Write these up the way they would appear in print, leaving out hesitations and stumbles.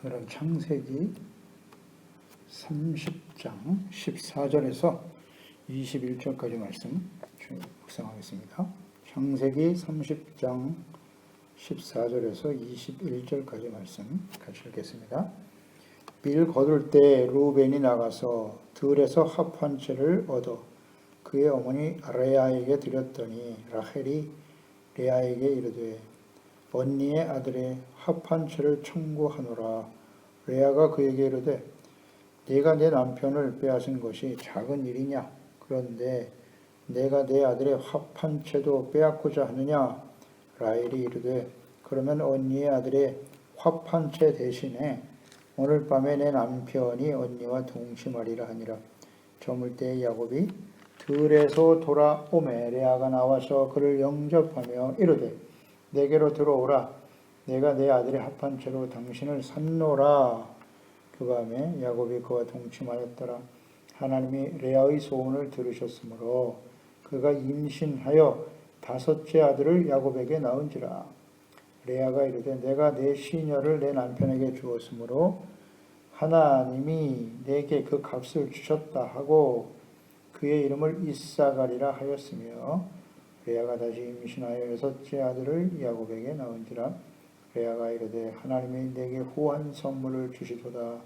오늘은 창세기 30장 14절에서 21절까지 말씀 묵상하겠습니다. 창세기 30장 14절에서 21절까지 말씀 같이 읽겠습니다. 빌 거둘 때 루벤이 나가서 들에서 합 한 채를 얻어 그의 어머니 레아에게 드렸더니 라헬이 레아에게 이르되 언니의 아들의 합 한 채를 청구하노라. 레아가 그에게 이르되 네가 내 남편을 빼앗은 것이 작은 일이냐? 그런데 내가 내 아들의 합 한 채도 빼앗고자 하느냐? 라헬이 이르되 그러면 언니의 아들의 합 한 채 대신에 오늘 밤에 내 남편이 언니와 동침하리라 하니라. 저물 때 야곱이 들에서 돌아오매 레아가 나와서 그를 영접하며 이르되 내게로 들어오라. 내가 내 아들의 합 한 채로 당신을 샀노라. 그 밤에 야곱이 그와 동침하였더라. 하나님이 레아의 소원을 들으셨으므로 그가 임신하여 다섯째 아들을 야곱에게 낳은지라. 레아가 이르되 내가 내 시녀를 내 남편에게 주었으므로 하나님이 내게 그 값을 주셨다 하고 그의 이름을 이사가리라 하였으며 레아가 다시 임신하여 여섯째 아들을 야곱에게 낳은지라. 레아가 이르되 하나님이 내게 후한 선물을 주시도다.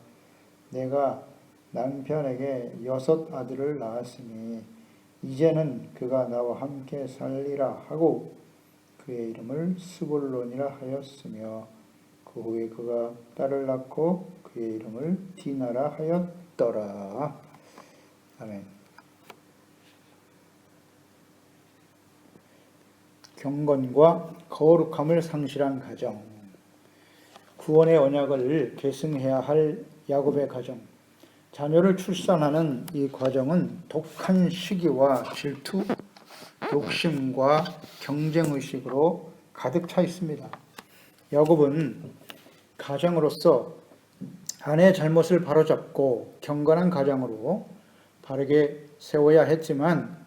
내가 남편에게 여섯 아들을 낳았으니 이제는 그가 나와 함께 살리라 하고 그의 이름을 스불론이라 하였으며 그 후에 그가 딸을 낳고 그의 이름을 디나라 하였더라. 아멘. 경건과 거룩함을 상실한 가정, 구원의 언약을 계승해야 할 야곱의 가정, 자녀를 출산하는 이 과정은 독한 시기와 질투, 욕심과 경쟁의식으로 가득 차 있습니다. 야곱은 가정으로서 아내의 잘못을 바로잡고 경건한 가정으로 바르게 세워야 했지만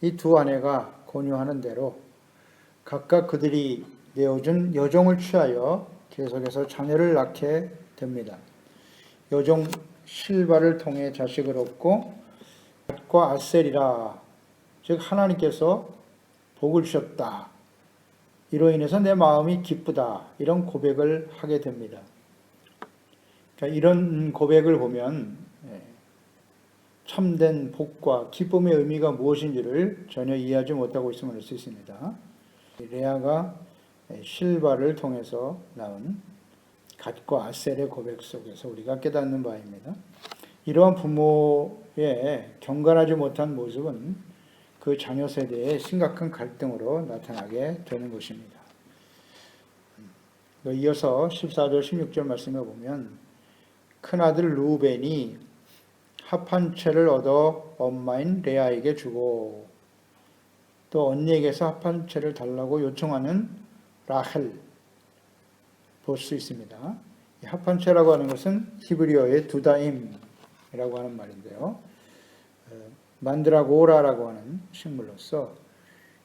이 두 아내가 권유하는 대로 각각 그들이 내어준 여종을 취하여 계속해서 자녀를 낳게 됩니다. 여종 실바를 통해 자식을 얻고 갓과 아셀이라, 즉 하나님께서 복을 주셨다. 이로 인해서 내 마음이 기쁘다. 이런 고백을 하게 됩니다. 그러니까 이런 고백을 보면 참된 복과 기쁨의 의미가 무엇인지를 전혀 이해하지 못하고 있음을 알 수 있습니다. 레아가 실바를 통해서 낳은 갓과 아셀의 고백 속에서 우리가 깨닫는 바입니다. 이러한 부모의 경건하지 못한 모습은 그 자녀 세대의 심각한 갈등으로 나타나게 되는 것입니다. 이어서 14절 16절 말씀에 보면 큰아들 루벤이 합 한 채를 얻어 엄마인 레아에게 주고 또 언니에게서 합 한 채를 달라고 요청하는 라헬 볼 수 있습니다. 합 한 채라고 하는 것은 히브리어의 두다임이라고 하는 말인데요. 만드라고라라고 하는 식물로서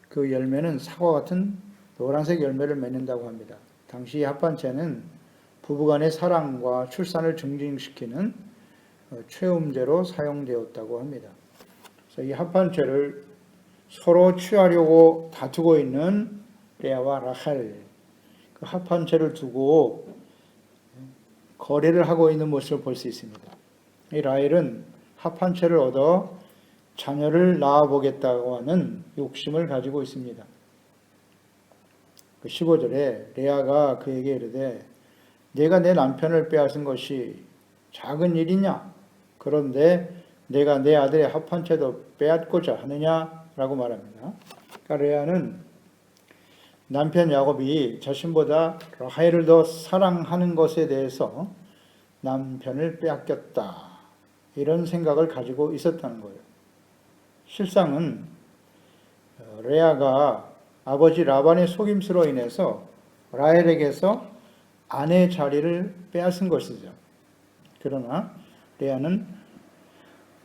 그 열매는 사과 같은 노란색 열매를 맺는다고 합니다. 당시 합 한 채는 부부간의 사랑과 출산을 증진시키는 최음제로 사용되었다고 합니다. 그래서 이 합 한 채를 서로 취하려고 다투고 있는 레아와 라헬, 그 합 한 채를 두고 거래를 하고 있는 모습을 볼 수 있습니다. 이 라헬은 합 한 채를 얻어 자녀를 낳아보겠다고 하는 욕심을 가지고 있습니다. 15절에 레아가 그에게 이르되 내가 내 남편을 빼앗은 것이 작은 일이냐? 그런데 내가 내 아들의 합 한 채도 빼앗고자 하느냐? 라고 말합니다. 그러니까 레아는 남편 야곱이 자신보다 라헬을 더 사랑하는 것에 대해서 남편을 빼앗겼다. 이런 생각을 가지고 있었다는 거예요. 실상은 레아가 아버지 라반의 속임수로 인해서 라헬에게서 아내의 자리를 빼앗은 것이죠. 그러나 레아는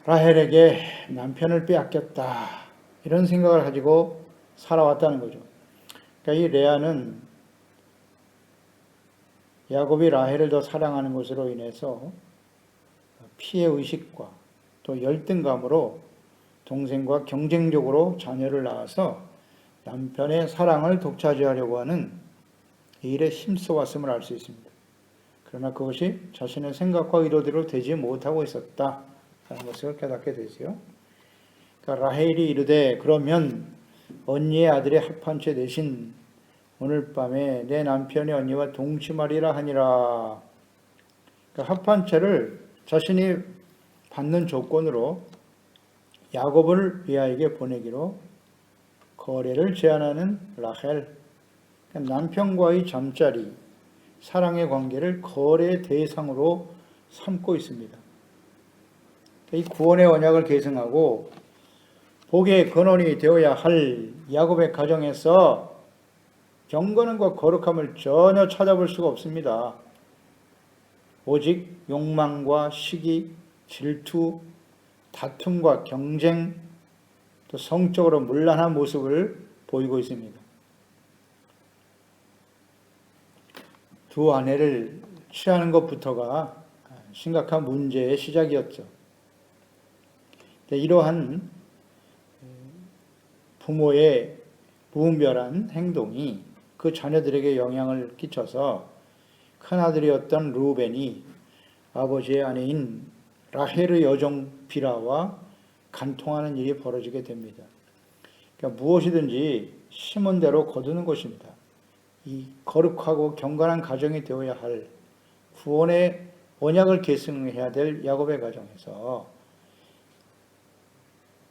라헬에게 남편을 빼앗겼다. 이런 생각을 가지고 살아왔다는 거죠. 그러니까 이 레아는 야곱이 라헬을 더 사랑하는 것으로 인해서 피해 의식과 또 열등감으로 동생과 경쟁적으로 자녀를 낳아서 남편의 사랑을 독차지하려고 하는 이 일에 힘써왔음을 알 수 있습니다. 그러나 그것이 자신의 생각과 의도대로 되지 못하고 있었다라는 것을 깨닫게 되지요. 그러니까 라헬이 이르되 그러면 언니의 아들의 합판체 대신 오늘 밤에 내 남편이 언니와 동침하리라 하니라. 그러니까 합판체를 자신이 받는 조건으로 야곱을 레아에게 보내기로 거래를 제안하는 라헬. 그러니까 남편과의 잠자리, 사랑의 관계를 거래의 대상으로 삼고 있습니다. 이 구원의 언약을 계승하고 복의 근원이 되어야 할 야곱의 가정에서 경건함과 거룩함을 전혀 찾아볼 수가 없습니다. 오직 욕망과 시기, 질투, 다툼과 경쟁, 또 성적으로 문란한 모습을 보이고 있습니다. 두 아내를 취하는 것부터가 심각한 문제의 시작이었죠. 이러한 부모의 무분별한 행동이 그 자녀들에게 영향을 끼쳐서 큰아들이었던 루벤이 아버지의 아내인 라헬의 여종 비라와 간통하는 일이 벌어지게 됩니다. 그러니까 무엇이든지 심은 대로 거두는 것입니다. 이 거룩하고 경건한 가정이 되어야 할 구원의 언약을 계승해야 될 야곱의 가정에서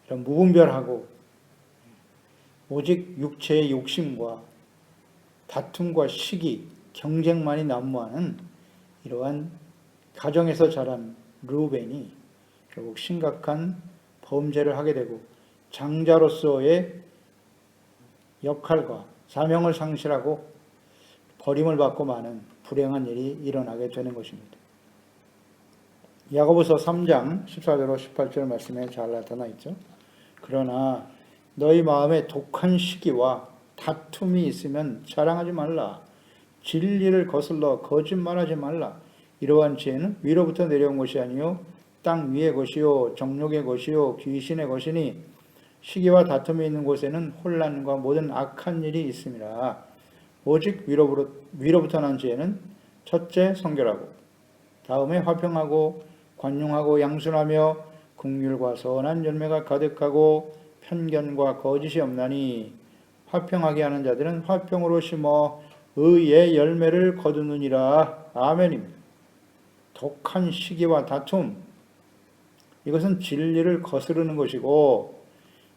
이런 무분별하고 오직 육체의 욕심과 다툼과 시기, 경쟁만이 난무하는 이러한 가정에서 자란 르우벤이 결국 심각한 범죄를 하게 되고 장자로서의 역할과 사명을 상실하고 버림을 받고 마는 불행한 일이 일어나게 되는 것입니다. 야고보서 3장 14절로 18절 말씀에 잘 나타나 있죠. 그러나 너희 마음에 독한 시기와 다툼이 있으면 자랑하지 말라. 진리를 거슬러 거짓말하지 말라. 이러한 지혜는 위로부터 내려온 것이 아니요 땅 위의 것이요 정욕의 것이요 귀신의 것이니 시기와 다툼이 있는 곳에는 혼란과 모든 악한 일이 있음이라. 오직 위로부터 난 지혜는 첫째 성결하고 다음에 화평하고 관용하고 양순하며 긍휼과 선한 열매가 가득하고 편견과 거짓이 없나니 화평하게 하는 자들은 화평으로 심어 의의 열매를 거두느니라. 아멘입니다. 독한 시기와 다툼, 이것은 진리를 거스르는 것이고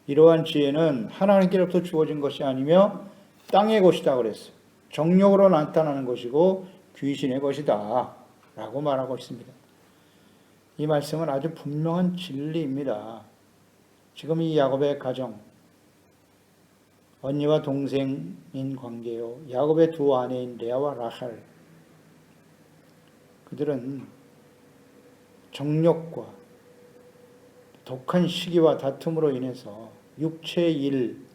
이러한 지혜는 하나님께로부터 주어진 것이 아니며 땅의 것이다 그랬어요. 정욕으로 나타나는 것이고 귀신의 것이다 라고 말하고 있습니다. 이 말씀은 아주 분명한 진리입니다. 지금 이 야곱의 가정, 언니와 동생인 관계요, 야곱의 두 아내인 레아와 라헬, 그들은 정욕과 독한 시기와 다툼으로 인해서 육체의 일,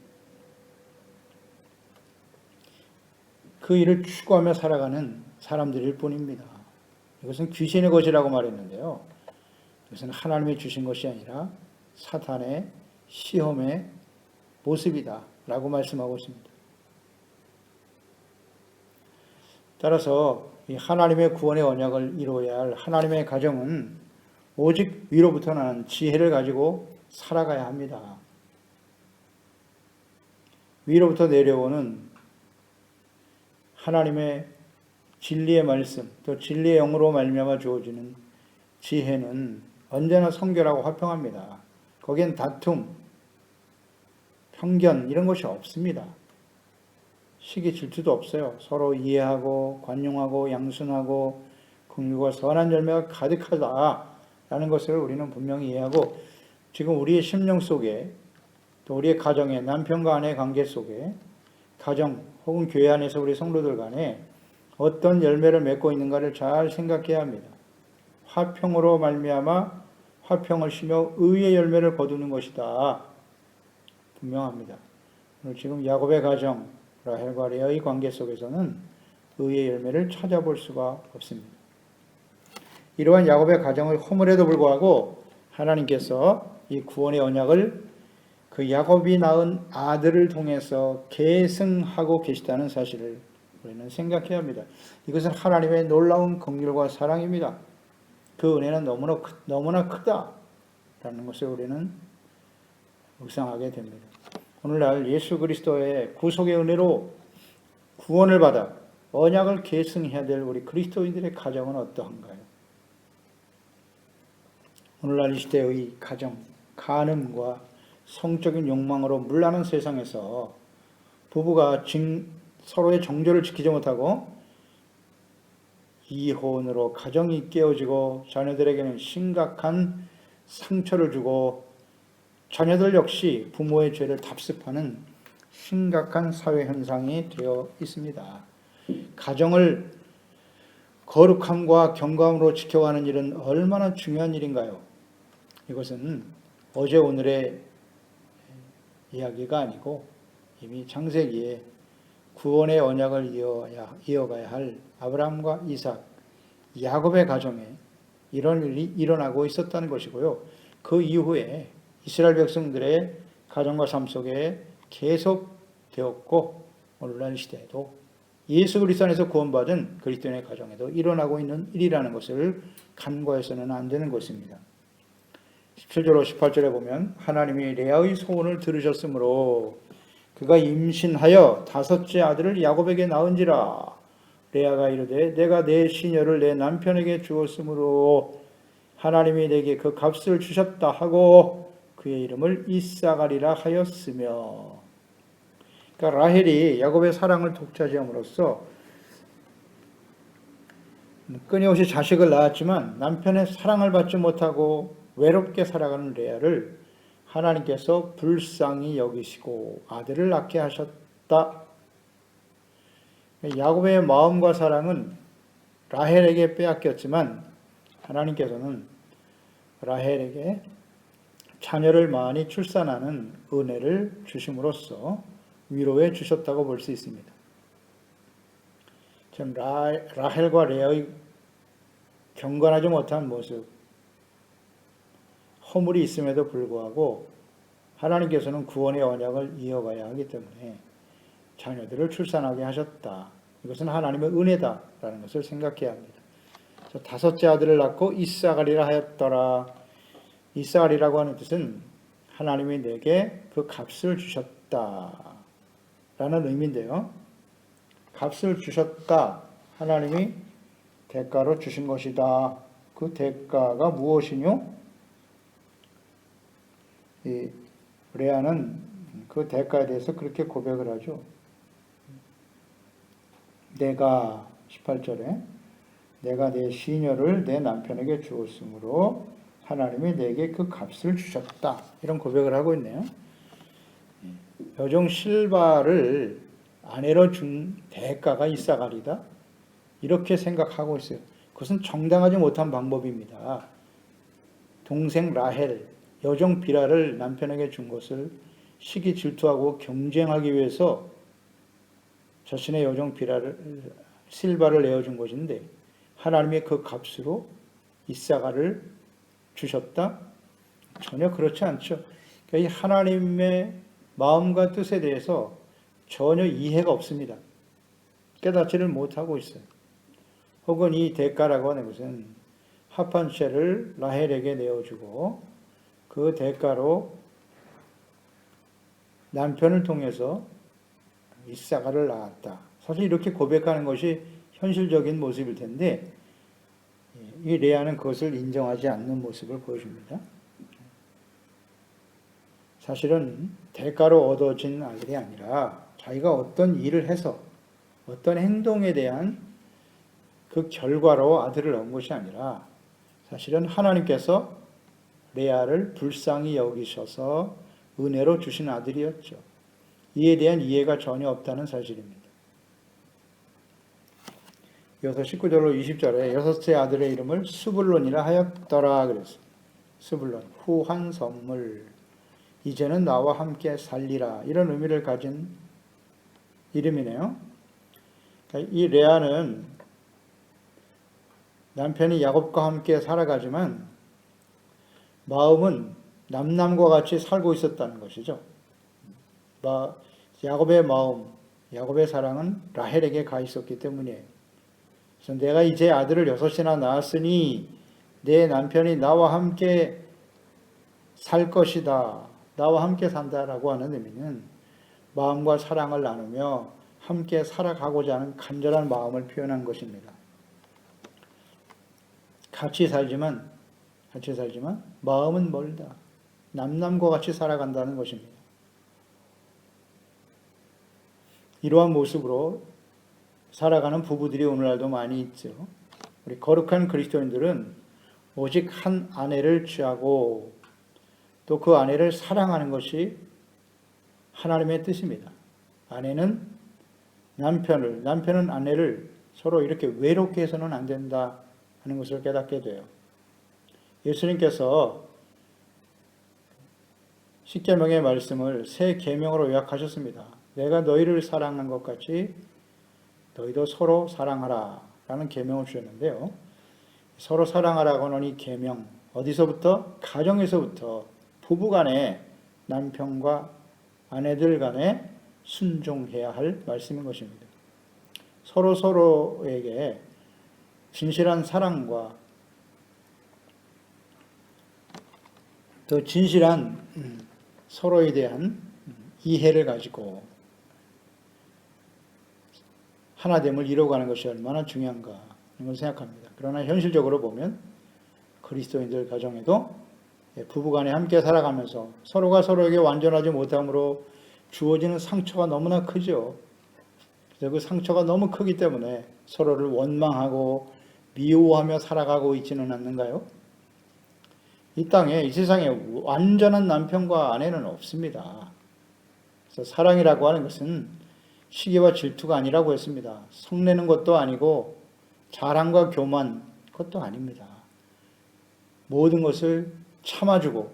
그 일을 추구하며 살아가는 사람들일 뿐입니다. 이것은 귀신의 것이라고 말했는데요. 이것은 하나님이 주신 것이 아니라 사탄의 시험의 모습이다 라고 말씀하고 있습니다. 따라서 이 하나님의 구원의 언약을 이루어야 할 하나님의 가정은 오직 위로부터 나는 지혜를 가지고 살아가야 합니다. 위로부터 내려오는 하나님의 진리의 말씀, 또 진리의 영으로 말미암아 주어지는 지혜는 언제나 성결하고 화평합니다. 거기엔 다툼, 편견 이런 것이 없습니다. 시기 질투도 없어요. 서로 이해하고 관용하고 양순하고 긍휼과 선한 열매가 가득하다라는 것을 우리는 분명히 이해하고 지금 우리의 심령 속에 또 우리의 가정의 남편과 아내의 관계 속에 가정 혹은 교회 안에서 우리 성도들 간에 어떤 열매를 맺고 있는가를 잘 생각해야 합니다. 화평으로 말미암아 화평을 심어 의의 열매를 거두는 것이다. 분명합니다. 오늘 지금 야곱의 가정, 라헬과 레아의 관계 속에서는 의의 열매를 찾아볼 수가 없습니다. 이러한 야곱의 가정의 허물에도 불구하고 하나님께서 이 구원의 언약을 그 야곱이 낳은 아들을 통해서 계승하고 계시다는 사실을 우리는 생각해야 합니다. 이것은 하나님의 놀라운 긍휼과 사랑입니다. 그 은혜는 너무나 크다라는 것을 우리는 묵상하게 됩니다. 오늘날 예수 그리스도의 구속의 은혜로 구원을 받아 언약을 계승해야 될 우리 그리스도인들의 가정은 어떠한가요? 오늘날 이 시대의 가정, 간음과 성적인 욕망으로 물나는 세상에서 부부가 서로의 정조를 지키지 못하고 이혼으로 가정이 깨어지고 자녀들에게는 심각한 상처를 주고 자녀들 역시 부모의 죄를 답습하는 심각한 사회 현상이 되어 있습니다. 가정을 거룩함과 경감으로 지켜가는 일은 얼마나 중요한 일인가요? 이것은 어제 오늘의 이야기가 아니고 이미 창세기에 구원의 언약을 이어가야 할 아브라함과 이삭, 야곱의 가정에 이런 일이 일어나고 있었다는 것이고요. 그 이후에 이스라엘 백성들의 가정과 삶 속에 계속되었고 오늘날 시대에도 예수 그리스도 안에서 구원받은 그리스도인의 가정에도 일어나고 있는 일이라는 것을 간과해서는 안 되는 것입니다. 17절로 18절에 보면 하나님이 레아의 소원을 들으셨으므로 그가 임신하여 5째 아들을 야곱에게 낳은지라. 레아가 이르되 내가 내 시녀를 내 남편에게 주었으므로 하나님이 내게 그 값을 주셨다 하고 그의 이름을 이사가리라 하였으며. 그러니까 라헬이 야곱의 사랑을 독차지함으로써 끊임없이 자식을 낳았지만 남편의 사랑을 받지 못하고 외롭게 살아가는 레아를 하나님께서 불쌍히 여기시고 아들을 낳게 하셨다. 야곱의 마음과 사랑은 라헬에게 빼앗겼지만 하나님께서는 라헬에게 자녀를 많이 출산하는 은혜를 주심으로써 위로해 주셨다고 볼 수 있습니다. 참 라헬과 레아의 경건하지 못한 모습, 허물이 있음에도 불구하고 하나님께서는 구원의 언약을 이어가야 하기 때문에 자녀들을 출산하게 하셨다. 이것은 하나님의 은혜다라는 것을 생각해야 합니다. 5째 아들을 낳고 이사가리라 하였더라. 이사가리라고 하는 뜻은 하나님이 내게 그 값을 주셨다 라는 의미인데요. 값을 주셨다. 하나님이 대가로 주신 것이다. 그 대가가 무엇이뇨? 이 레아는 그 대가에 대해서 그렇게 고백을 하죠. 내가 18절에 내가 내 시녀를 내 남편에게 주었으므로 하나님이 내게 그 값을 주셨다. 이런 고백을 하고 있네요. 여종 실바를 아내로 준 대가가 이사가리다. 이렇게 생각하고 있어요. 그것은 정당하지 못한 방법입니다. 동생 라헬, 여종 비라를 남편에게 준 것을 시기 질투하고 경쟁하기 위해서 자신의 여종 실바를 내어준 것인데 하나님의 그 값으로 이사가를 주셨다? 전혀 그렇지 않죠. 그러니까 이 하나님의 마음과 뜻에 대해서 전혀 이해가 없습니다. 깨닫지를 못하고 있어요. 혹은 이 대가라고 하는 것은 합한 채를 라헬에게 내어주고 그 대가로 남편을 통해서 이사가를 낳았다. 사실 이렇게 고백하는 것이 현실적인 모습일 텐데 이 레아는 그것을 인정하지 않는 모습을 보여줍니다. 사실은 대가로 얻어진 아들이 아니라 자기가 어떤 일을 해서 어떤 행동에 대한 그 결과로 아들을 얻은 것이 아니라 사실은 하나님께서 레아를 불쌍히 여기셔서 은혜로 주신 아들이었죠. 이에 대한 이해가 전혀 없다는 사실입니다. 이어서 19절로 20절에 6째 아들의 이름을 스불론이라 하였더라 그랬어요. 스불론, 후한 선물, 이제는 나와 함께 살리라, 이런 의미를 가진 이름이네요. 이 레아는 남편이 야곱과 함께 살아가지만 마음은 남남과 같이 살고 있었다는 것이죠. 야곱의 마음, 야곱의 사랑은 라헬에게 가 있었기 때문이에요. 그래서 내가 이제 아들을 6이나 낳았으니 내 남편이 나와 함께 살 것이다. 나와 함께 산다라고 하는 의미는 마음과 사랑을 나누며 함께 살아가고자 하는 간절한 마음을 표현한 것입니다. 같이 살지만 마음은 멀다. 남남과 같이 살아간다는 것입니다. 이러한 모습으로 살아가는 부부들이 오늘날도 많이 있죠. 우리 거룩한 그리스도인들은 오직 한 아내를 취하고 또 그 아내를 사랑하는 것이 하나님의 뜻입니다. 아내는 남편을, 남편은 아내를 서로 이렇게 외롭게 해서는 안 된다 하는 것을 깨닫게 돼요. 예수님께서 십계명의 말씀을 새 계명으로 요약하셨습니다. 내가 너희를 사랑한 것 같이 너희도 서로 사랑하라 라는 계명을 주셨는데요. 서로 사랑하라고 하는 이 계명, 어디서부터? 가정에서부터 부부 간에 남편과 아내들 간에 순종해야 할 말씀인 것입니다. 서로에게 진실한 사랑과 더 진실한 서로에 대한 이해를 가지고 하나됨을 이루어가는 것이 얼마나 중요한가 이런 걸 생각합니다. 그러나 현실적으로 보면 그리스도인들 가정에도 부부간에 함께 살아가면서 서로가 서로에게 완전하지 못함으로 주어지는 상처가 너무나 크죠. 그래서 그 상처가 너무 크기 때문에 서로를 원망하고 미워하며 살아가고 있지는 않는가요? 이 땅에, 이 세상에 완전한 남편과 아내는 없습니다. 그래서 사랑이라고 하는 것은 시기와 질투가 아니라고 했습니다. 성내는 것도 아니고 자랑과 교만 그것도 아닙니다. 모든 것을 참아주고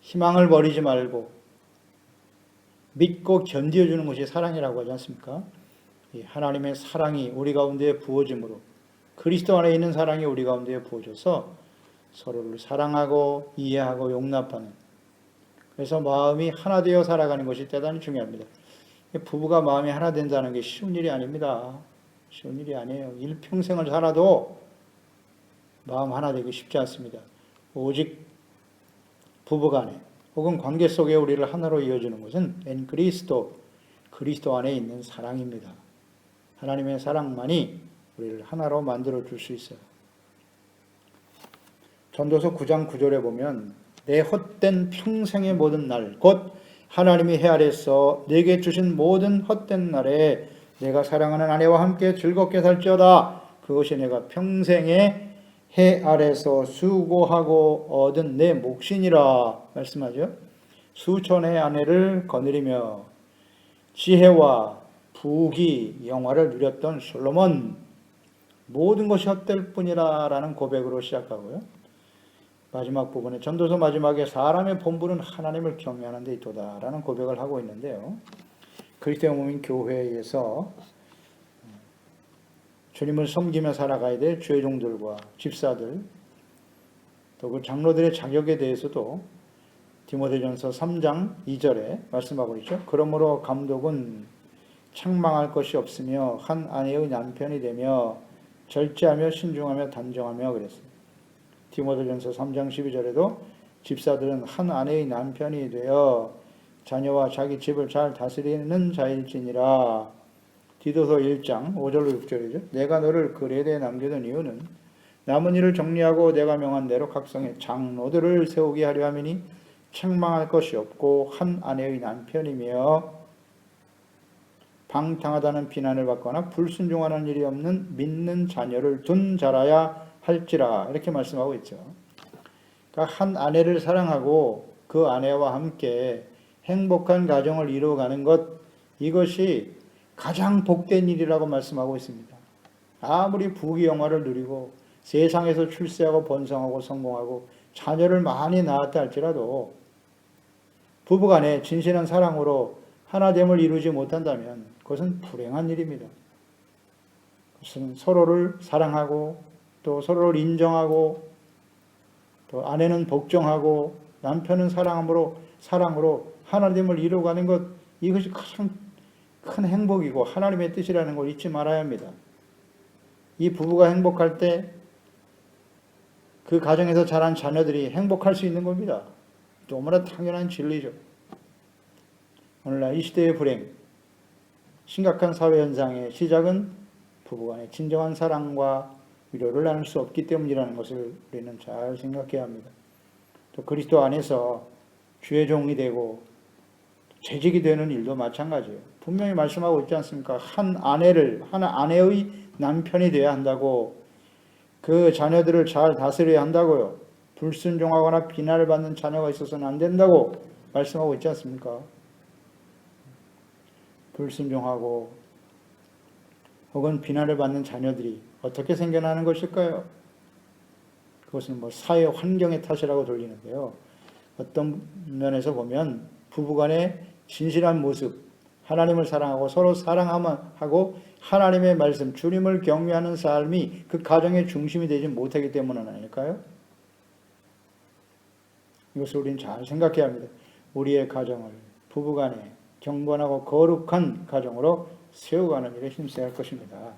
희망을 버리지 말고 믿고 견뎌주는 것이 사랑이라고 하지 않습니까? 하나님의 사랑이 우리 가운데 부어짐으로 그리스도 안에 있는 사랑이 우리 가운데 부어져서 서로를 사랑하고 이해하고 용납하는, 그래서 마음이 하나 되어 살아가는 것이 대단히 중요합니다. 부부가 마음이 하나 된다는 게 쉬운 일이 아닙니다. 쉬운 일이 아니에요. 일평생을 살아도 마음 하나 되기 쉽지 않습니다. 오직 부부간에 혹은 관계 속에 우리를 하나로 이어주는 것은 엔 그리스도 안에 있는 사랑입니다. 하나님의 사랑만이 우리를 하나로 만들어 줄 수 있어요. 전도서 9장 9절에 보면 내 헛된 평생의 모든 날 곧 하나님이 해 아래서 내게 주신 모든 헛된 날에 내가 사랑하는 아내와 함께 즐겁게 살지어다. 그것이 내가 평생에 해 아래서 수고하고 얻은 내 몫이니라 말씀하죠. 수천의 아내를 거느리며 지혜와 부귀 영화를 누렸던 솔로몬, 모든 것이 헛될 뿐이라 라는 고백으로 시작하고요. 마지막 부분에 전도서 마지막에 사람의 본분은 하나님을 경외하는 데 있도다 라는 고백을 하고 있는데요. 그리스도의 몸인 교회에서 주님을 섬기며 살아가야 될 주의 종들과 집사들, 또 그 장로들의 자격에 대해서도 디모데전서 3장 2절에 말씀하고 있죠. 그러므로 감독은 책망할 것이 없으며 한 아내의 남편이 되며 절제하며 신중하며 단정하며 그랬어요. 디모데전서 3장 12절에도 집사들은 한 아내의 남편이 되어 자녀와 자기 집을 잘 다스리는 자일지니라. 디도서 1장 5절로 6절이죠. 내가 너를 그레데에 남겨둔 이유는 남은 일을 정리하고 내가 명한 대로 각성의 장로들을 세우게 하려 함이니 책망할 것이 없고 한 아내의 남편이며 방탕하다는 비난을 받거나 불순종하는 일이 없는 믿는 자녀를 둔 자라야 할지라 이렇게 말씀하고 있죠. 그러니까 한 아내를 사랑하고 그 아내와 함께 행복한 가정을 이루어가는 것, 이것이 가장 복된 일이라고 말씀하고 있습니다. 아무리 부귀 영화를 누리고 세상에서 출세하고 번성하고 성공하고 자녀를 많이 낳았다 할지라도 부부간에 진실한 사랑으로 하나됨을 이루지 못한다면 그것은 불행한 일입니다. 서로를 사랑하고 또 서로를 인정하고 또 아내는 복종하고 남편은 사랑으로 하나님을 이루어가는 것, 이것이 가장 큰 행복이고 하나님의 뜻이라는 걸 잊지 말아야 합니다. 이 부부가 행복할 때 그 가정에서 자란 자녀들이 행복할 수 있는 겁니다. 너무나 당연한 진리죠. 오늘날 이 시대의 불행, 심각한 사회 현상의 시작은 부부간의 진정한 사랑과 위로를 나눌 수 없기 때문이라는 것을 우리는 잘 생각해야 합니다. 또 그리스도 안에서 주의 종이 되고 재직이 되는 일도 마찬가지예요. 분명히 말씀하고 있지 않습니까? 한 아내의 남편이 되어야 한다고, 그 자녀들을 잘 다스려야 한다고요. 불순종하거나 비난을 받는 자녀가 있어서는 안 된다고 말씀하고 있지 않습니까? 불순종하고 혹은 비난을 받는 자녀들이 어떻게 생겨나는 것일까요? 그것은 사회 환경의 탓이라고 돌리는데요. 어떤 면에서 보면 부부간의 진실한 모습, 하나님을 사랑하고 서로 사랑하고 하나님의 말씀, 주님을 경외하는 삶이 그 가정의 중심이 되지 못하기 때문은 아닐까요? 이것을 우리는 잘 생각해야 합니다. 우리의 가정을 부부간에 경건하고 거룩한 가정으로 세워가는 일에 힘써야 할 것입니다.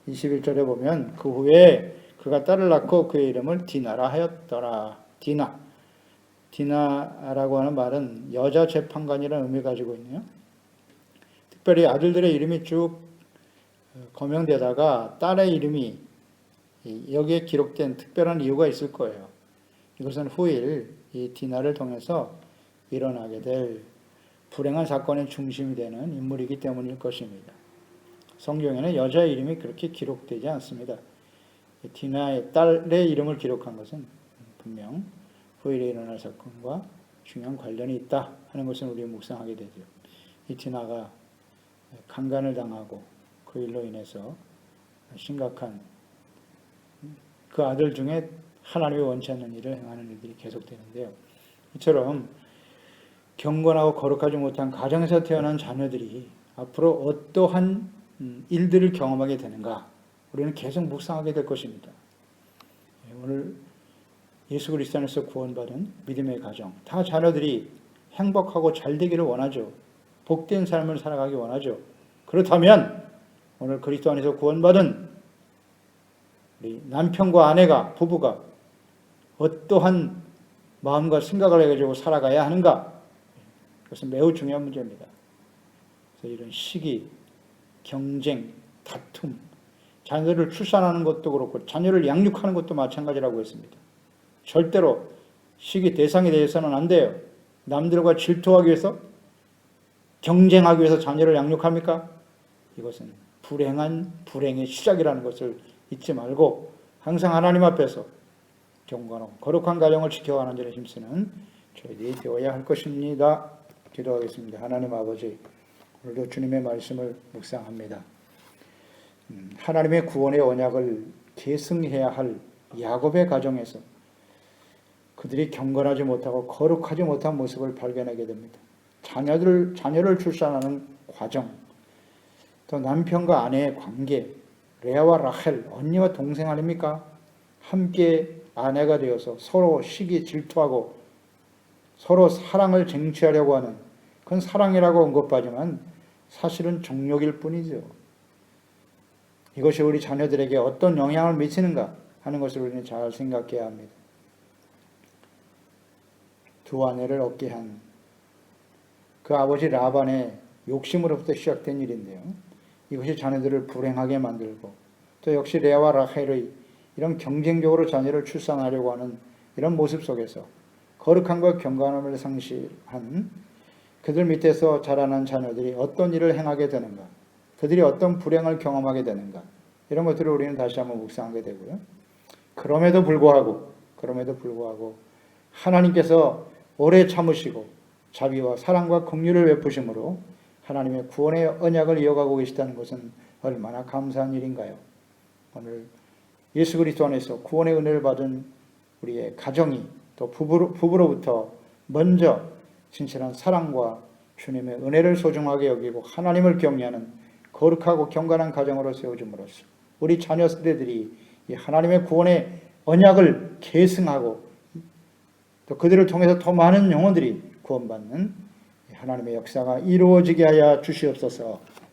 21절에 보면 그 후에 그가 딸을 낳고 그의 이름을 디나라 하였더라. 디나라고 하는 말은 여자 재판관이라는 의미를 가지고 있네요. 특별히 아들들의 이름이 쭉 거명되다가 딸의 이름이 여기에 기록된 특별한 이유가 있을 거예요. 이것은 후일 이 디나를 통해서 일어나게 될 불행한 사건의 중심이 되는 인물이기 때문일 것입니다. 성경에는 여자의 이름이 그렇게 기록되지 않습니다. 디나의 딸의 이름을 기록한 것은 분명 후일에 일어날 사건과 중요한 관련이 있다 하는 것을 우리가 묵상하게 되죠. 이 디나가 강간을 당하고 그 일로 인해서 심각한 그 아들 중에 하나님이 원치 않는 일을 행하는 일들이 계속되는데요. 이처럼 경건하고 거룩하지 못한 가정에서 태어난 자녀들이 앞으로 어떠한 일들을 경험하게 되는가, 우리는 계속 묵상하게 될 것입니다. 오늘 예수 그리스도 안에서 구원받은 믿음의 가정, 다 자녀들이 행복하고 잘 되기를 원하죠. 복된 삶을 살아가기 원하죠. 그렇다면 오늘 그리스도 안에서 구원받은 우리 남편과 아내가, 부부가 어떠한 마음과 생각을 해가지고 살아가야 하는가? 그것은 매우 중요한 문제입니다. 그래서 이런 시기, 경쟁, 다툼, 자녀를 출산하는 것도 그렇고 자녀를 양육하는 것도 마찬가지라고 했습니다. 절대로 시기 대상이 되어서는 안 돼요. 남들과 질투하기 위해서, 경쟁하기 위해서 자녀를 양육합니까? 이것은 불행의 시작이라는 것을 잊지 말고 항상 하나님 앞에서 경건하고 거룩한 가정을 지켜가는 일에 힘쓰는 저희들이 되어야 할 것입니다. 기도하겠습니다. 하나님 아버지, 오늘도 주님의 말씀을 묵상합니다. 하나님의 구원의 언약을 계승해야 할 야곱의 가정에서 그들이 경건하지 못하고 거룩하지 못한 모습을 발견하게 됩니다. 자녀를 출산하는 과정, 또 남편과 아내의 관계, 레아와 라헬, 언니와 동생 아닙니까? 함께 아내가 되어서 서로 시기 질투하고 서로 사랑을 쟁취하려고 하는, 그건 사랑이라고 언급하지만 사실은 정욕일 뿐이죠. 이것이 우리 자녀들에게 어떤 영향을 미치는가 하는 것을 우리는 잘 생각해야 합니다. 두 아내를 얻게 한 그 아버지 라반의 욕심으로부터 시작된 일인데요. 이것이 자녀들을 불행하게 만들고 또 역시 레아와 라헬의 이런 경쟁적으로 자녀를 출산하려고 하는 이런 모습 속에서 거룩함과 경건함을 상실한 그들 밑에서 자라난 자녀들이 어떤 일을 행하게 되는가, 그들이 어떤 불행을 경험하게 되는가, 이런 것들을 우리는 다시 한번 묵상하게 되고요. 그럼에도 불구하고 하나님께서 오래 참으시고 자비와 사랑과 긍휼을 베푸심으로 하나님의 구원의 언약을 이어가고 계시다는 것은 얼마나 감사한 일인가요? 오늘 예수 그리스도 안에서 구원의 은혜를 받은 우리의 가정이 또 부부로부터 먼저 진실한 사랑과 주님의 은혜를 소중하게 여기고 하나님을 경외하는 거룩하고 경건한 가정으로 세워줌으로써 우리 자녀 세대들이 이 하나님의 구원의 언약을 계승하고 또 그들을 통해서 더 많은 영혼들이 구원받는 하나님의 역사가 이루어지게 하여 주시옵소서.